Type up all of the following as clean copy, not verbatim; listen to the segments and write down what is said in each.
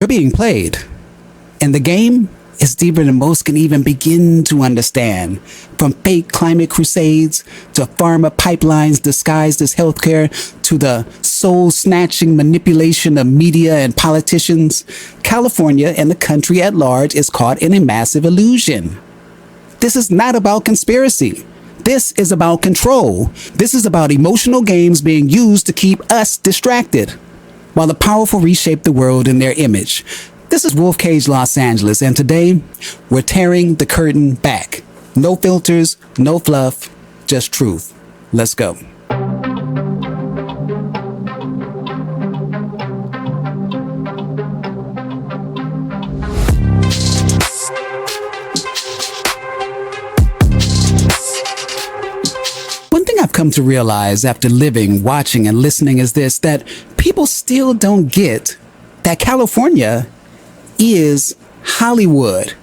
You're being played. And the game is deeper than most can even begin to understand. From fake climate crusades to pharma pipelines disguised as healthcare to the soul-snatching manipulation of media and politicians, California and the country at large is caught in a massive illusion. This is not about conspiracy. This is about control. This is about emotional games being used to keep us distracted, while the powerful reshape the world in their image. This is Wolf Kage Los Angeles, and today we're tearing the curtain back. No filters, no fluff, just truth. Let's go. One thing I've come to realize after living, watching, and listening is this, that people still don't get that California is Hollywood.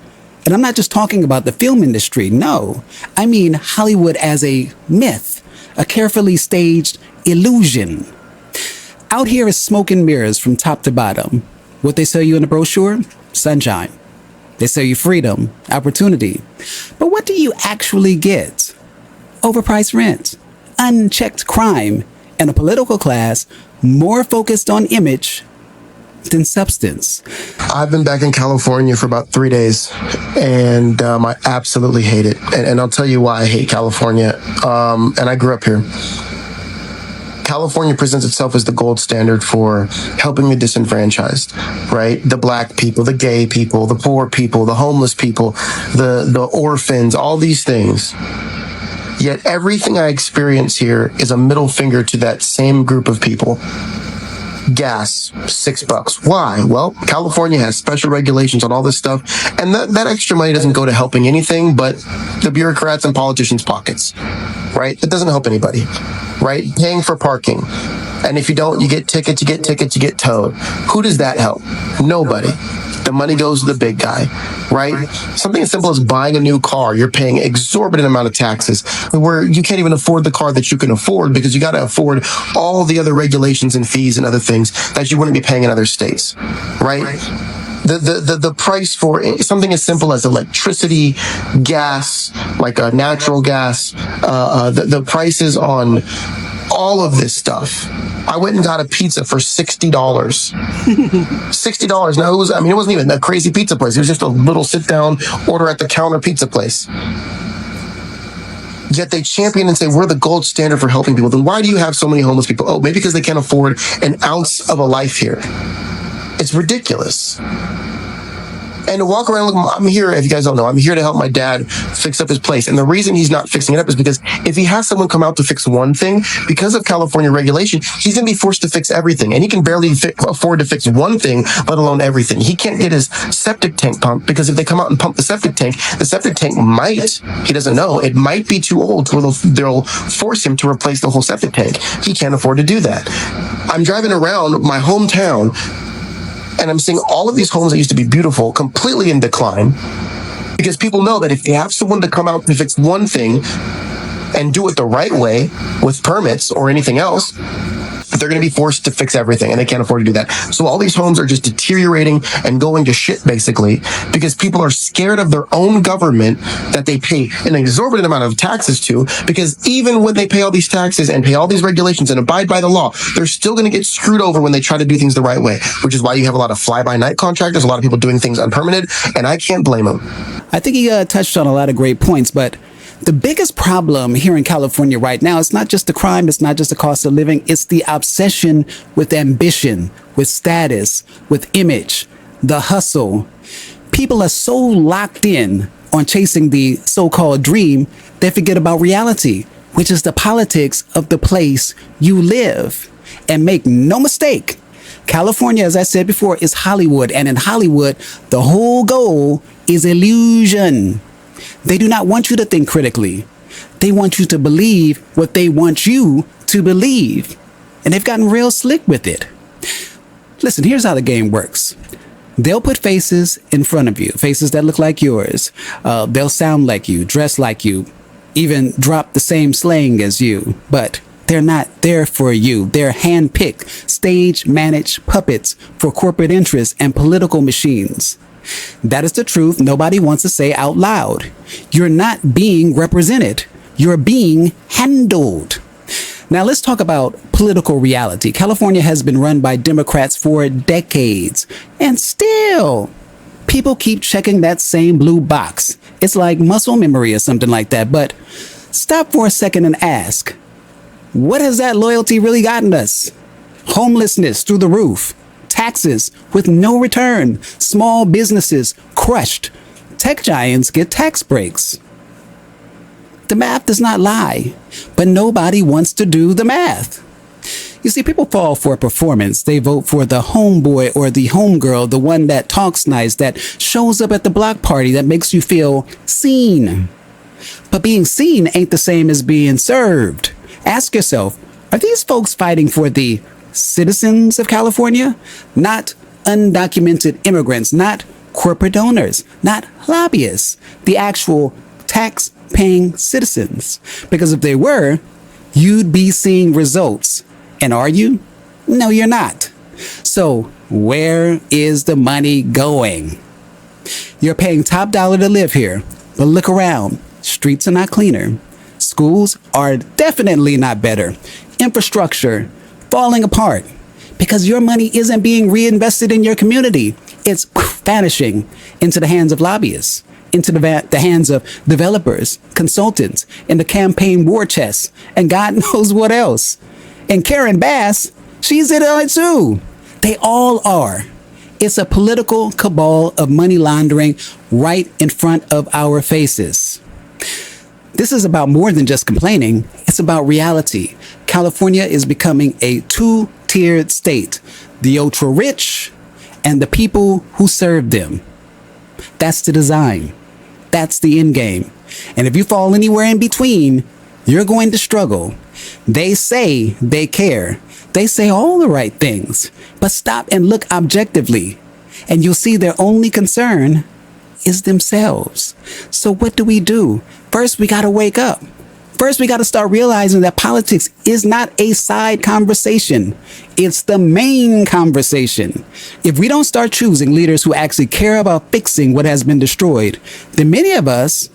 And I'm not just talking about the film industry. No, I mean Hollywood as a myth, a carefully staged illusion. Out here is smoke and mirrors from top to bottom. What they sell you in the brochure? Sunshine. They sell you freedom, opportunity. But what do you actually get? Overpriced rent, unchecked crime, and a political class more focused on image than substance. I've been back in California for about 3 days, and I absolutely hate it. And I'll tell you why I hate California. And I grew up here. California presents itself as the gold standard for helping the disenfranchised, right? The black people, the gay people, the poor people, the homeless people, the orphans, all these things. Yet everything I experience here is a middle finger to that same group of people. Gas, $6. Why? Well, California has special regulations on all this stuff, and that extra money doesn't go to helping anything but the bureaucrats and politicians' pockets, right? It doesn't help anybody, right? Paying for parking. And if you don't, you get tickets, you get towed. Who does that help? Nobody. The money goes to the big guy, right? Something as simple as buying a new car, you're paying exorbitant amount of taxes where you can't even afford the car that you can afford because you got to afford all the other regulations and fees and other things that you wouldn't be paying in other states, right? The price for something as simple as electricity, gas, like natural gas, the prices on all of this stuff. I went and got a pizza for $60. $60. Now, it wasn't even a crazy pizza place. It was just a little sit-down, order at the counter pizza place. Yet they champion and say, we're the gold standard for helping people. Then why do you have so many homeless people? Oh, maybe because they can't afford an ounce of a life here. It's ridiculous. And to walk around, look, I'm here, if you guys don't know, I'm here to help my dad fix up his place. And the reason he's not fixing it up is because if he has someone come out to fix one thing, because of California regulation, he's going to be forced to fix everything. And he can barely afford to fix one thing, let alone everything. He can't get his septic tank pumped because if they come out and pump the septic tank might, he doesn't know, it might be too old to where they'll force him to replace the whole septic tank. He can't afford to do that. I'm driving around my hometown, and I'm seeing all of these homes that used to be beautiful completely in decline because people know that if they have someone to come out to fix one thing and do it the right way with permits or anything else, they're going to be forced to fix everything, and they can't afford to do that. So all these homes are just deteriorating and going to shit, basically, because people are scared of their own government that they pay an exorbitant amount of taxes to, because even when they pay all these taxes and pay all these regulations and abide by the law, they're still going to get screwed over when they try to do things the right way, which is why you have a lot of fly-by-night contractors, a lot of people doing things unpermitted, and I can't blame them. I think he touched on a lot of great points, but the biggest problem here in California right now, it's not just the crime, it's not just the cost of living, it's the obsession with ambition, with status, with image, the hustle. People are so locked in on chasing the so-called dream, they forget about reality, which is the politics of the place you live. And make no mistake, California, as I said before, is Hollywood. And in Hollywood, the whole goal is illusion. They do not want you to think critically. They want you to believe what they want you to believe. And they've gotten real slick with it. Listen, here's how the game works. They'll put faces in front of you, faces that look like yours. They'll sound like you, dress like you, even drop the same slang as you. But They're not there for you. They're hand-picked, stage-managed puppets for corporate interests and political machines. That is the truth nobody wants to say out loud. You're not being represented. You're being handled. Now let's talk about political reality. California has been run by Democrats for decades, and still people keep checking that same blue box. It's like muscle memory or something like that. But stop for a second and ask, what has that loyalty really gotten us? Homelessness through the roof, taxes with no return, small businesses crushed, tech giants get tax breaks. The math does not lie, but nobody wants to do the math. You see, people fall for a performance. They vote for the homeboy or the homegirl, the one that talks nice, that shows up at the block party, that makes you feel seen. But being seen ain't the same as being served. Ask yourself, are these folks fighting for the citizens of California? Not undocumented immigrants, not corporate donors, not lobbyists, the actual tax-paying citizens. Because if they were, you'd be seeing results. And are you? No, you're not. So where is the money going? You're paying top dollar to live here, but look around. Streets are not cleaner. Schools are definitely not better. Infrastructure falling apart because your money isn't being reinvested in your community. It's vanishing into the hands of lobbyists, into the hands of developers, consultants, in the campaign war chest, and God knows what else. And Karen Bass, she's in on it too. They all are. It's a political cabal of money laundering right in front of our faces. This is about more than just complaining. It's about reality. California is becoming a two-tiered state. The ultra-rich and the people who serve them. That's the design. That's the end game. And if you fall anywhere in between, you're going to struggle. They say they care. They say all the right things. But stop and look objectively, and you'll see their only concern is themselves. So what do? First, we got to wake up. First, we got to start realizing that politics is not a side conversation. It's the main conversation. If we don't start choosing leaders who actually care about fixing what has been destroyed, then many of us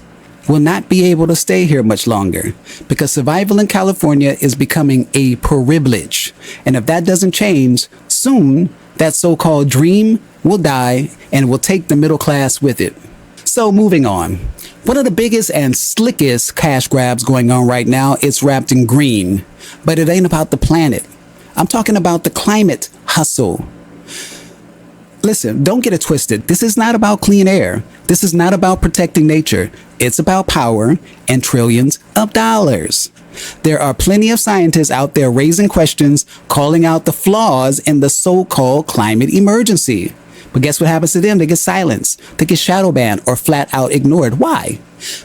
will not be able to stay here much longer, because survival in California is becoming a privilege. And if that doesn't change, soon that so-called dream will die and will take the middle class with it. So moving on. One of the biggest and slickest cash grabs going on right now is wrapped in green, but it ain't about the planet. I'm talking about the climate hustle. Listen, don't get it twisted. This is not about clean air. This is not about protecting nature. It's about power and trillions of dollars. There are plenty of scientists out there raising questions, calling out the flaws in the so-called climate emergency. But guess what happens to them? They get silenced, they get shadow banned, or flat out ignored. Why?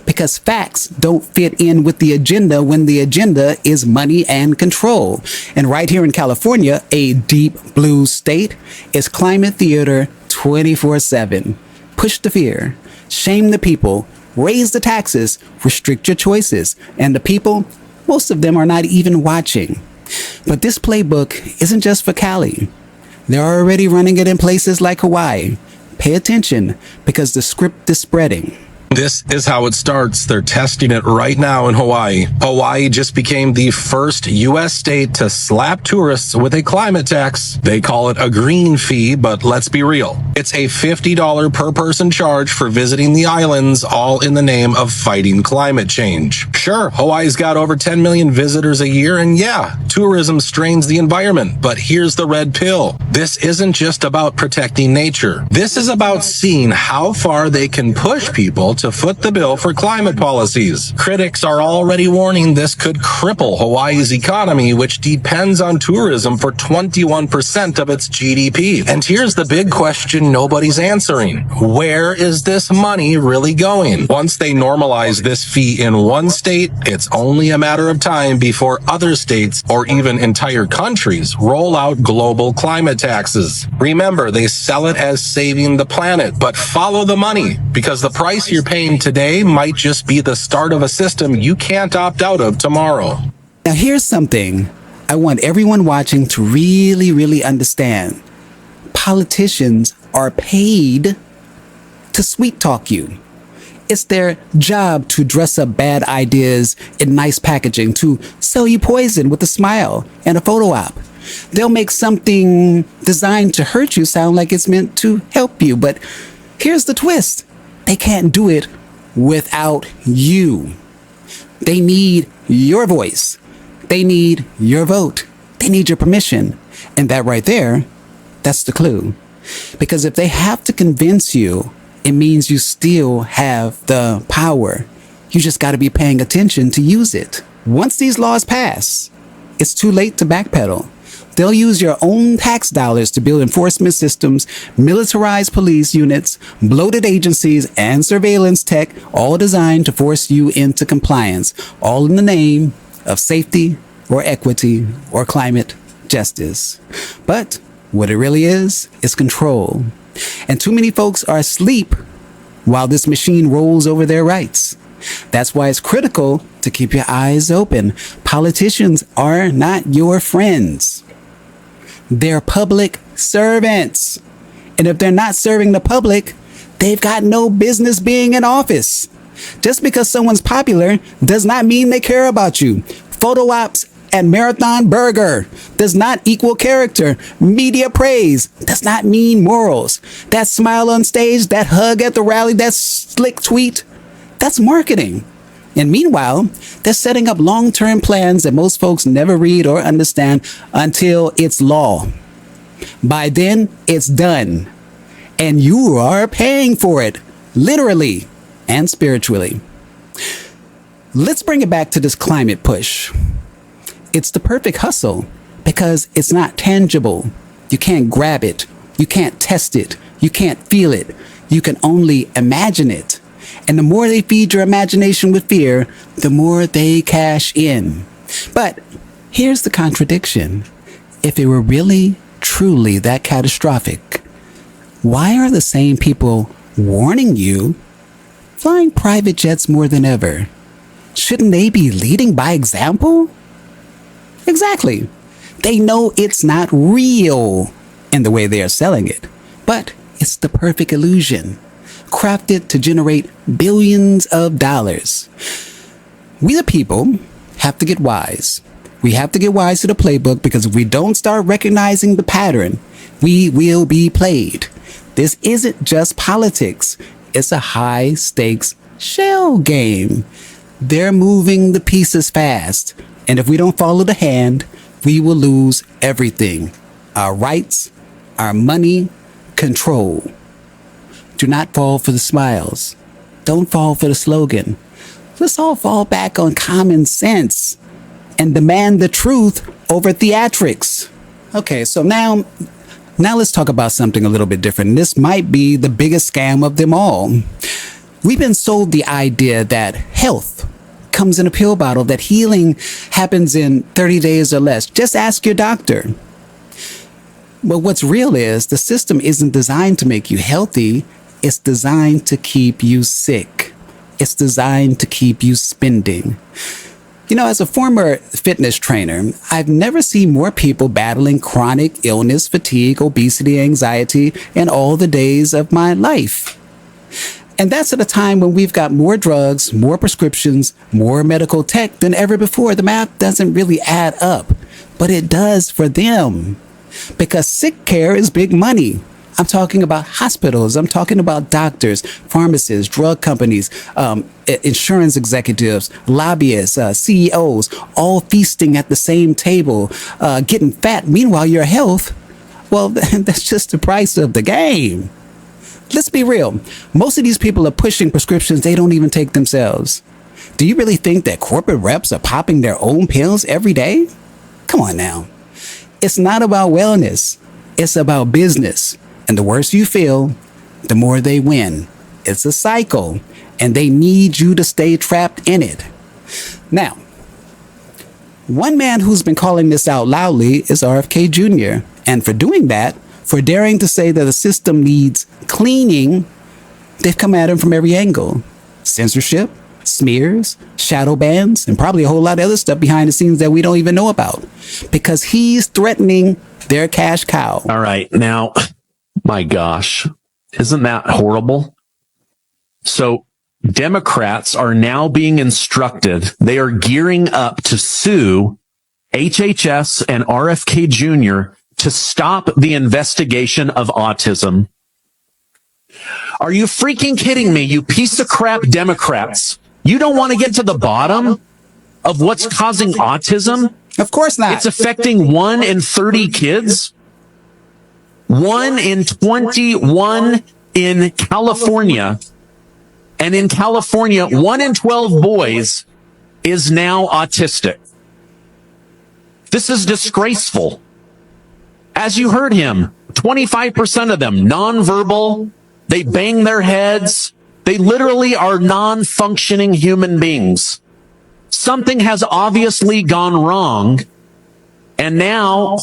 Because facts don't fit in with the agenda when the agenda is money and control. And right here in California, a deep blue state, is climate theater 24/7. Push the fear, shame the people, raise the taxes, restrict your choices. And the people, most of them are not even watching. But this playbook isn't just for Cali. They're already running it in places like Hawaii. Pay attention, because the script is spreading. This is how it starts. They're testing it right now in Hawaii. Hawaii just became the first U.S. state to slap tourists with a climate tax. They call it a green fee, but let's be real. It's a $50 per person charge for visiting the islands, all in the name of fighting climate change. Sure, Hawaii's got over 10 million visitors a year, and yeah, tourism strains the environment, but here's the red pill. This isn't just about protecting nature. This is about seeing how far they can push people to foot the bill for climate policies. Critics are already warning this could cripple Hawaii's economy, which depends on tourism for 21% of its GDP. And here's the big question nobody's answering. Where is this money really going? Once they normalize this fee in one state, it's only a matter of time before other states or even entire countries roll out global climate taxes. Remember, they sell it as saving the planet, but follow the money, because the price you're paying today might just be the start of a system you can't opt out of tomorrow. Now, here's something I want everyone watching to really, really understand. Politicians are paid to sweet talk you. It's their job to dress up bad ideas in nice packaging, to sell you poison with a smile and a photo op. They'll make something designed to hurt you sound like it's meant to help you. But here's the twist. They can't do it without you. They need your voice. They need your vote. They need your permission. And that right there, that's the clue. Because if they have to convince you, it means you still have the power. You just got to be paying attention to use it. Once these laws pass, it's too late to backpedal. They'll use your own tax dollars to build enforcement systems, militarized police units, bloated agencies, and surveillance tech, all designed to force you into compliance, all in the name of safety or equity or climate justice. But what it really is control. And too many folks are asleep while this machine rolls over their rights. That's why it's critical to keep your eyes open. Politicians are not your friends. They're public servants. And if they're not serving the public, they've got no business being in office. Just because someone's popular does not mean they care about you. Photo ops at Marathon Burger does not equal character. Media praise does not mean morals. That smile on stage, that hug at the rally, that slick tweet, that's marketing. And meanwhile, they're setting up long-term plans that most folks never read or understand until it's law. By then, it's done. And you are paying for it, literally and spiritually. Let's bring it back to this climate push. It's the perfect hustle because it's not tangible. You can't grab it. You can't test it. You can't feel it. You can only imagine it. And the more they feed your imagination with fear, the more they cash in. But here's the contradiction. If it were really, truly that catastrophic, why are the same people warning you flying private jets more than ever? Shouldn't they be leading by example? Exactly. They know it's not real in the way they are selling it, but it's the perfect illusion, crafted to generate billions of dollars. We the people have to get wise. We have to get wise to the playbook, because if we don't start recognizing the pattern, we will be played. This isn't just politics. It's a high stakes shell game. They're moving the pieces fast. And if we don't follow the hand, we will lose everything. Our rights, our money, control. Do not fall for the smiles. Don't fall for the slogan. Let's all fall back on common sense and demand the truth over theatrics. Okay, so now let's talk about something a little bit different. This might be the biggest scam of them all. We've been sold the idea that health comes in a pill bottle, that healing happens in 30 days or less. Just ask your doctor. But what's real is the system isn't designed to make you healthy. It's designed to keep you sick. It's designed to keep you spending. You know, as a former fitness trainer, I've never seen more people battling chronic illness, fatigue, obesity, anxiety in all the days of my life. And that's at a time when we've got more drugs, more prescriptions, more medical tech than ever before. The math doesn't really add up, but it does for them, because sick care is big money. I'm talking about hospitals. I'm talking about doctors, pharmacists, drug companies, insurance executives, lobbyists, CEOs, all feasting at the same table, getting fat. Meanwhile, your health, well, that's just the price of the game. Let's be real. Most of these people are pushing prescriptions they don't even take themselves. Do you really think that corporate reps are popping their own pills every day? Come on now. It's not about wellness. It's about business. And the worse you feel, the more they win. It's a cycle, and they need you to stay trapped in it. Now, one man who's been calling this out loudly is RFK Jr. And for doing that, for daring to say that the system needs cleaning, they've come at him from every angle. Censorship, smears, shadow bans, and probably a whole lot of other stuff behind the scenes that we don't even know about, because he's threatening their cash cow. All right. Now, my gosh, isn't that horrible? So Democrats are now being instructed. They are gearing up to sue HHS and RFK Jr. to stop the investigation of autism. Are you freaking kidding me, you piece of crap Democrats? You don't want to get to the bottom of what's causing autism? Of course not. It's affecting 1 in 30 kids. 1 in 21 in California. And in California, 1 in 12 boys is now autistic. This is disgraceful. As you heard him, 25% of them nonverbal. They bang their heads. They literally are non-functioning human beings. Something has obviously gone wrong. And now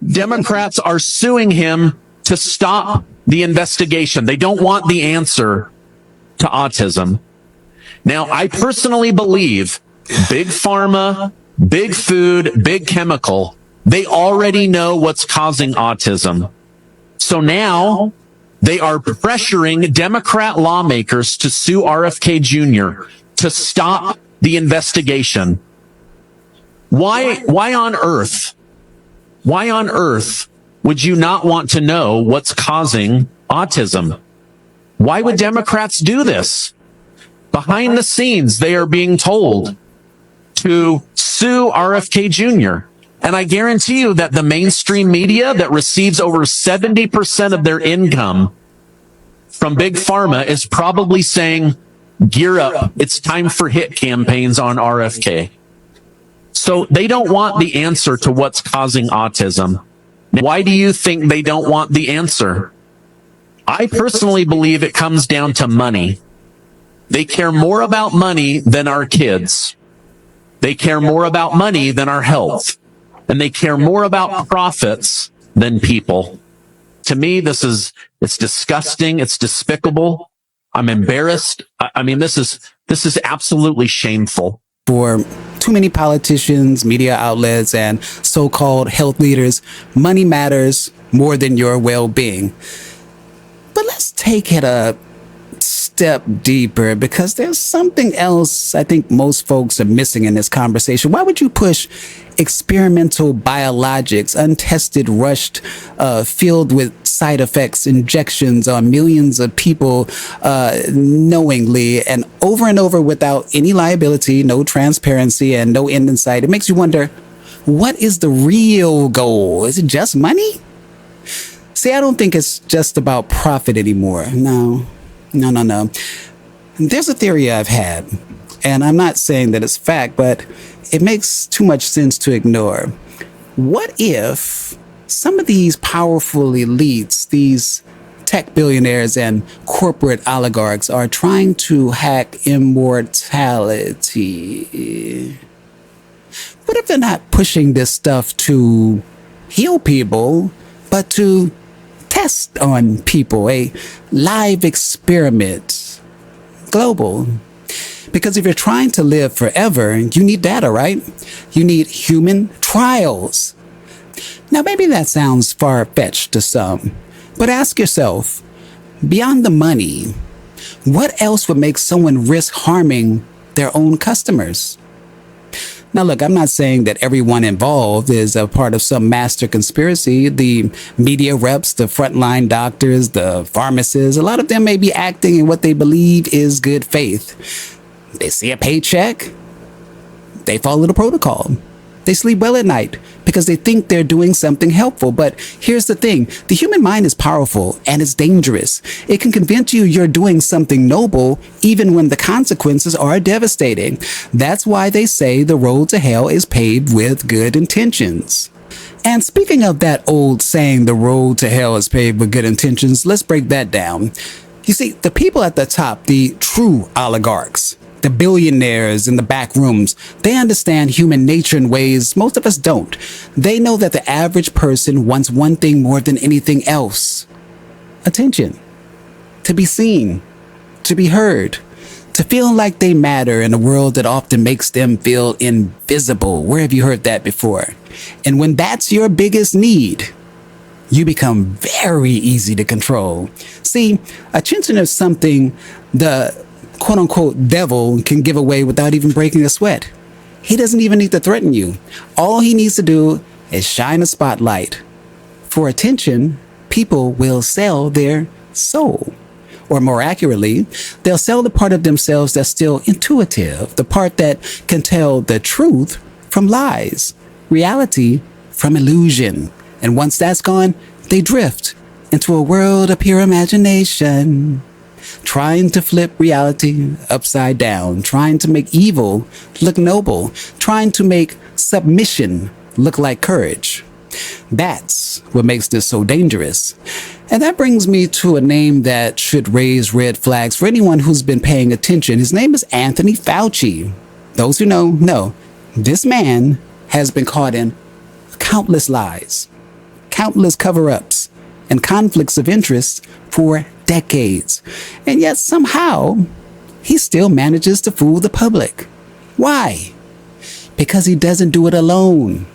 Democrats are suing him to stop the investigation. They don't want the answer to autism. Now, I personally believe Big Pharma, Big Food, Big Chemical, they already know what's causing autism. So now they are pressuring Democrat lawmakers to sue RFK Jr. to stop the investigation. Why on earth? Why on earth would you not want to know what's causing autism? Why would Democrats do this? Behind the scenes, they are being told to sue RFK Jr. And I guarantee you that the mainstream media that receives over 70% of their income from Big Pharma is probably saying, gear up. It's time for hit campaigns on RFK. So they don't want the answer to what's causing autism. Why do you think they don't want the answer? I personally believe it comes down to money. They care more about money than our kids. They care more about money than our health. And they care more about profits than people. To me, it's disgusting. It's despicable. I'm embarrassed. I mean, this is absolutely shameful. For too many politicians, media outlets, and so-called health leaders, money matters more than your well-being. But let's take it a step deeper, because there's something else I think most folks are missing in this conversation. Why would you push experimental biologics, untested, rushed, filled with side effects, injections on millions of people knowingly and over without any liability, no transparency, and no end in sight? It makes you wonder, what is the real goal? Is it just money? See, I don't think it's just about profit anymore. No. There's a theory I've had, and I'm not saying that it's fact, but it makes too much sense to ignore. What if some of these powerful elites, these tech billionaires and corporate oligarchs, are trying to hack immortality? What if they're not pushing this stuff to heal people, but to test on people, a live experiment, global? Because if you're trying to live forever, you need data, right? You need human trials. Now, maybe that sounds far-fetched to some, but ask yourself, beyond the money, what else would make someone risk harming their own customers? Now, look, I'm not saying that everyone involved is a part of some master conspiracy. The media reps, the frontline doctors, the pharmacists, a lot of them may be acting in what they believe is good faith. They see a paycheck, they follow the protocol. They sleep well at night because they think they're doing something helpful. But here's the thing. The human mind is powerful and it's dangerous. It can convince you you're doing something noble even when the consequences are devastating. That's why they say the road to hell is paved with good intentions. And speaking of that old saying, the road to hell is paved with good intentions, let's break that down. You see, the people at the top, the true oligarchs, the billionaires in the back rooms, they understand human nature in ways most of us don't. They know that the average person wants one thing more than anything else: attention, to be seen, to be heard, to feel like they matter in a world that often makes them feel invisible. Where have you heard that before? And when that's your biggest need, you become very easy to control. See, attention is something the quote unquote devil can give away without even breaking a sweat. He doesn't even need to threaten you. All he needs to do is shine a spotlight. For attention, people will sell their soul. Or more accurately, they'll sell the part of themselves that's still intuitive, the part that can tell the truth from lies, reality from illusion. And once that's gone, they drift into a world of pure imagination, trying to flip reality upside down, trying to make evil look noble, trying to make submission look like courage. That's what makes this so dangerous. And that brings me to a name that should raise red flags for anyone who's been paying attention. His name is Anthony Fauci. Those who know, this man has been caught in countless lies, countless cover-ups, and conflicts of interest for decades. And yet somehow he still manages to fool the public. Why? Because he doesn't do it alone.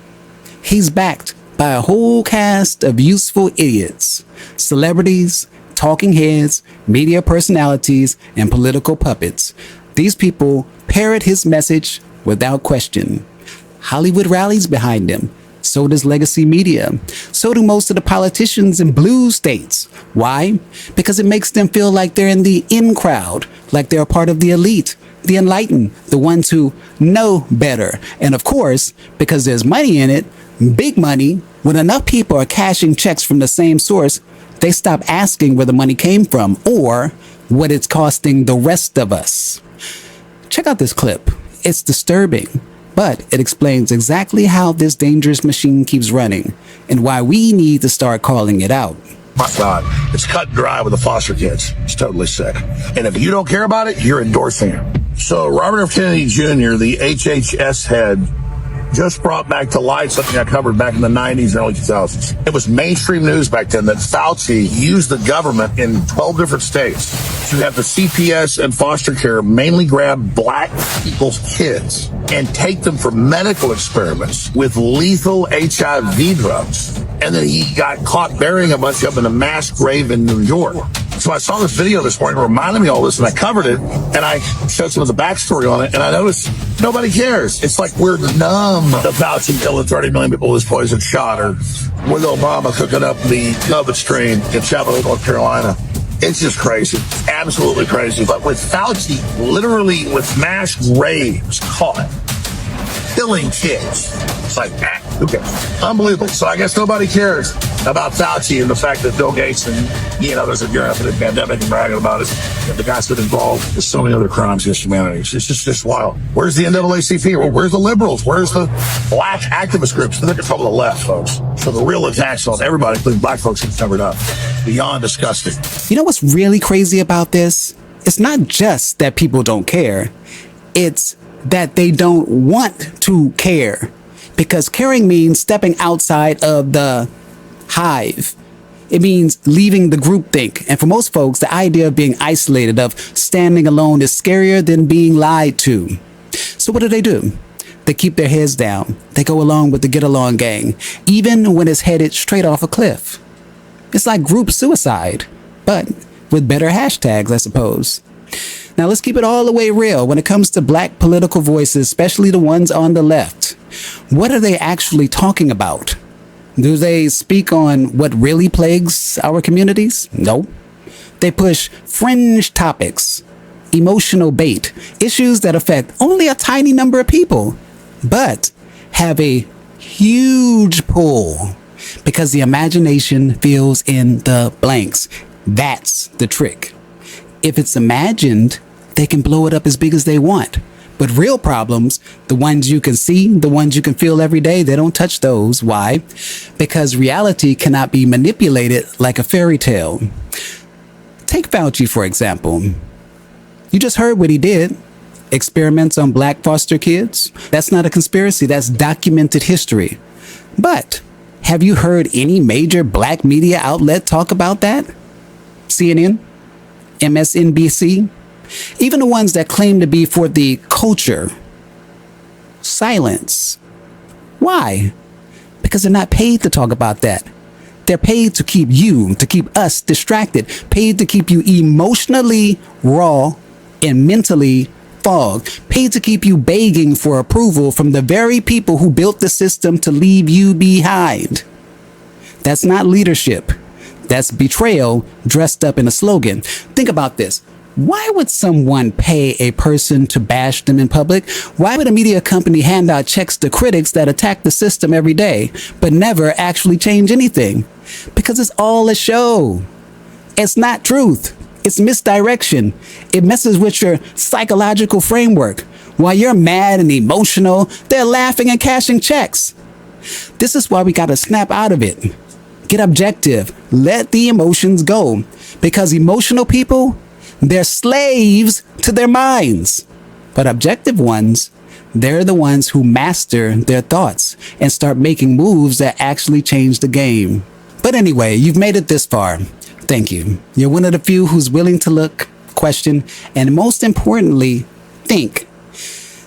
He's backed by a whole cast of useful idiots, celebrities, talking heads, media personalities, and political puppets. These people parrot his message without question. Hollywood rallies behind him. So does legacy media. So do most of the politicians in blue states. Why? Because it makes them feel like they're in the in crowd, like they're a part of the elite, the enlightened, the ones who know better. And of course, because there's money in it, big money, when enough people are cashing checks from the same source, they stop asking where the money came from or what it's costing the rest of us. Check out this clip. It's disturbing, but it explains exactly how this dangerous machine keeps running and why we need to start calling it out. My God, it's cut and dry with the foster kids. It's totally sick. And if you don't care about it, you're endorsing it. So Robert F. Kennedy Jr., the HHS head, just brought back to light something I covered back in the 90s and early 2000s. It was mainstream news back then that Fauci used the government in 12 different states to have the CPS and foster care mainly grab black people's kids and take them for medical experiments with lethal HIV drugs. And then he got caught burying a bunch of them in a mass grave in New York. So I saw this video this morning, reminded me of all this, and I covered it, and I showed some of the backstory on it, and I noticed nobody cares. It's like we're numb to Fauci killing 30 million people with this poison shot, or with Obama cooking up the COVID strain in Chapel Hill, North Carolina. It's just crazy. Absolutely crazy. But with Fauci, literally with mass graves caught, killing kids. It's like, who cares? Unbelievable. So I guess nobody cares about Fauci and the fact that Bill Gates and others are gearing up for the pandemic and bragging about it. And the guy's been involved with so many other crimes against humanity. It's just wild. Where's the NAACP? Well, where's the liberals? Where's the black activist groups? They're control of the left, folks. So the real attacks on everybody, including black folks, get covered up. Beyond disgusting. You know what's really crazy about this? It's not just that people don't care. It's that they don't want to care. Because caring means stepping outside of the hive. It means leaving the groupthink. And for most folks, the idea of being isolated, of standing alone, is scarier than being lied to. So what do? They keep their heads down. They go along with the get-along gang, even when it's headed straight off a cliff. It's like group suicide, but with better hashtags, I suppose. Now, let's keep it all the way real when it comes to black political voices, especially the ones on the left. What are they actually talking about? Do they speak on what really plagues our communities? No. They push fringe topics, emotional bait, issues that affect only a tiny number of people, but have a huge pull because the imagination fills in the blanks. That's the trick. If it's imagined, they can blow it up as big as they want. But real problems, the ones you can see, the ones you can feel every day, they don't touch those. Why? Because reality cannot be manipulated like a fairy tale. Take Fauci, for example. You just heard what he did. Experiments on black foster kids. That's not a conspiracy. That's documented history. But have you heard any major black media outlet talk about that? CNN? MSNBC? Even the ones that claim to be for the culture, silence. Why? Because they're not paid to talk about that. They're paid to keep you, to keep us distracted, paid to keep you emotionally raw and mentally fogged, paid to keep you begging for approval from the very people who built the system to leave you behind. That's not leadership. That's betrayal dressed up in a slogan. Think about this. Why would someone pay a person to bash them in public? Why would a media company hand out checks to critics that attack the system every day, but never actually change anything? Because it's all a show. It's not truth. It's misdirection. It messes with your psychological framework. While you're mad and emotional, they're laughing and cashing checks. This is why we got to snap out of it. Get objective. Let the emotions go. Because emotional people, they're slaves to their minds. But objective ones, they're the ones who master their thoughts and start making moves that actually change the game. But anyway, you've made it this far. Thank you. You're one of the few who's willing to look, question, and most importantly, think.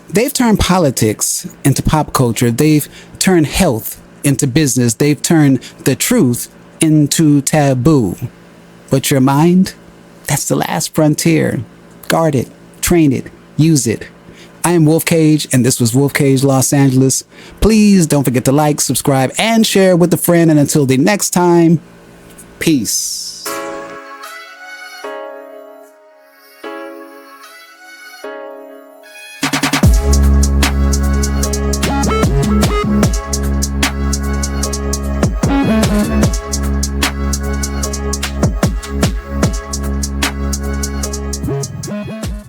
They've turned politics into pop culture. They've turned health into business. They've turned the truth into taboo. But your mind? That's the last frontier. Guard it, train it, use it. I am Wolf Kage, and this was Wolf Kage Los Angeles. Please don't forget to like, subscribe, and share with a friend. And until the next time, peace.